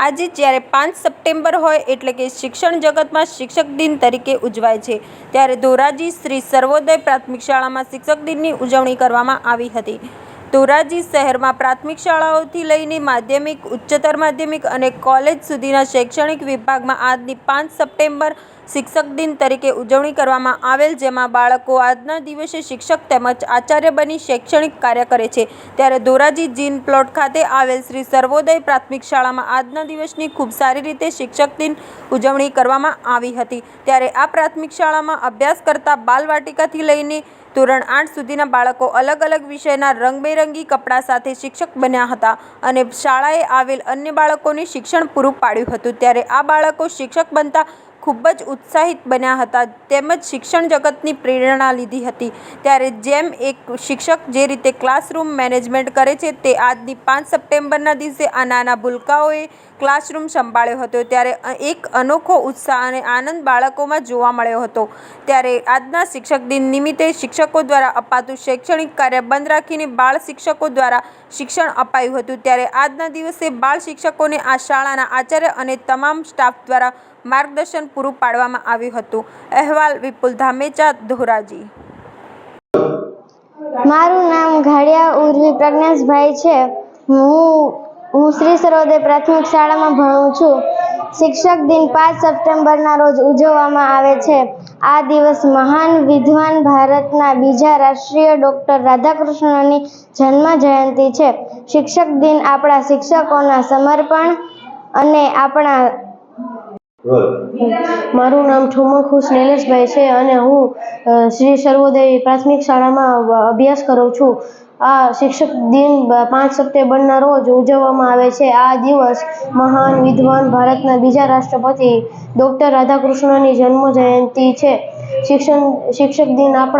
આજે જ્યારે 5 સપ્ટેમ્બર હોય એટલે કે શિક્ષણ જગતમાં શિક્ષક દિન તરીકે ઉજવાય છે, ત્યારે ધોરાજી શ્રી સર્વોદય પ્રાથમિક શાળામાં શિક્ષક દિનની ઉજવણી કરવામાં આવી હતી. ધોરાજી શહેરમાં પ્રાથમિક શાળાઓથી લઈને માધ્યમિક, ઉચ્ચતર માધ્યમિક અને કોલેજ સુધીના શૈક્ષણિક વિભાગમાં આજની 5 સપ્ટેમ્બર શિક્ષક દિન તરીકે ઉજવણી કરવામાં આવેલ, જેમાં બાળકો આજના દિવસે શિક્ષક તેમજ આચાર્ય બની શૈક્ષણિક કાર્ય કરે છે. ત્યારે ધોરાજી જીન પ્લોટ ખાતે આવેલ શ્રી સર્વોદય પ્રાથમિક શાળામાં આજના દિવસની ખૂબ સારી રીતે શિક્ષક દિન ઉજવણી કરવામાં આવી હતી. ત્યારે આ પ્રાથમિક શાળામાં અભ્યાસ કરતા બાલવાટિકાથી લઈને ધોરણ 8 સુધીના બાળકો અલગ અલગ વિષયના રંગબેરંગી કપડાં સાથે શિક્ષક બન્યા હતા અને શાળાએ આવેલ અન્ય બાળકોને શિક્ષણ પૂરું પાડ્યું હતું. ત્યારે આ બાળકો શિક્ષક બનતા ખૂબ જ ઉત્સાહિત બન્યા હતા તેમજ શિક્ષણ જગતની પ્રેરણા લીધી હતી. ત્યારે જેમ એક શિક્ષક જે રીતે ક્લાસરૂમ મેનેજમેન્ટ કરે છે, તે આજની 5 સપ્ટેમ્બરના દિવસે આ નાના ભૂલકાઓએ ક્લાસરૂમ સંભાળ્યો હતો. ત્યારે એક અનોખો ઉત્સાહ અને આનંદ બાળકોમાં જોવા મળ્યો હતો. ત્યારે આજના શિક્ષક દિન નિમિત્તે શિક્ષકો દ્વારા અપાતું શૈક્ષણિક કાર્ય બંધ રાખીને બાળ શિક્ષકો દ્વારા શિક્ષણ અપાયું હતું. ત્યારે આજના દિવસે બાળ શિક્ષકોને આ શાળાના આચાર્ય અને તમામ સ્ટાફ દ્વારા માર્ગદર્શન પૂરું પાડવામાં આવ્યું હતું. અહેવાલ વિપુલ ધામેચા, ધોરાજી. મારું નામ ઘાડિયા ઉર્વી પ્રજ્ઞેશભાઈ છે. હું શ્રી સર્વોદય પ્રાથમિક શાળામાં ભણું છું. શિક્ષક દિન 5 સપ્ટેમ્બરના રોજ ઉજવવામાં આવે છે. આ દિવસ મહાન વિદ્વાન ભારતના બીજા રાષ્ટ્રીય ડૉક્ટર રાધાકૃષ્ણનની જન્મ જયંતિ છે. શિક્ષક દિન આપણા શિક્ષકોના સમર્પણ અને આપણા મારું નામ ઠુમર નિલેશભાઈ છે અને હું શ્રી સર્વોદય પ્રાથમિક શાળામાં અભ્યાસ કરું છું. આ શિક્ષક દિન 5 સપ્ટેમ્બરના રોજ ઉજવવામાં આવે છે. આ દિવસ મહાન વિદ્વાન ભારતના બીજા રાષ્ટ્રપતિ ડૉક્ટર રાધાકૃષ્ણનની જન્મ જયંતિ છે. શિક્ષક દિન આપણા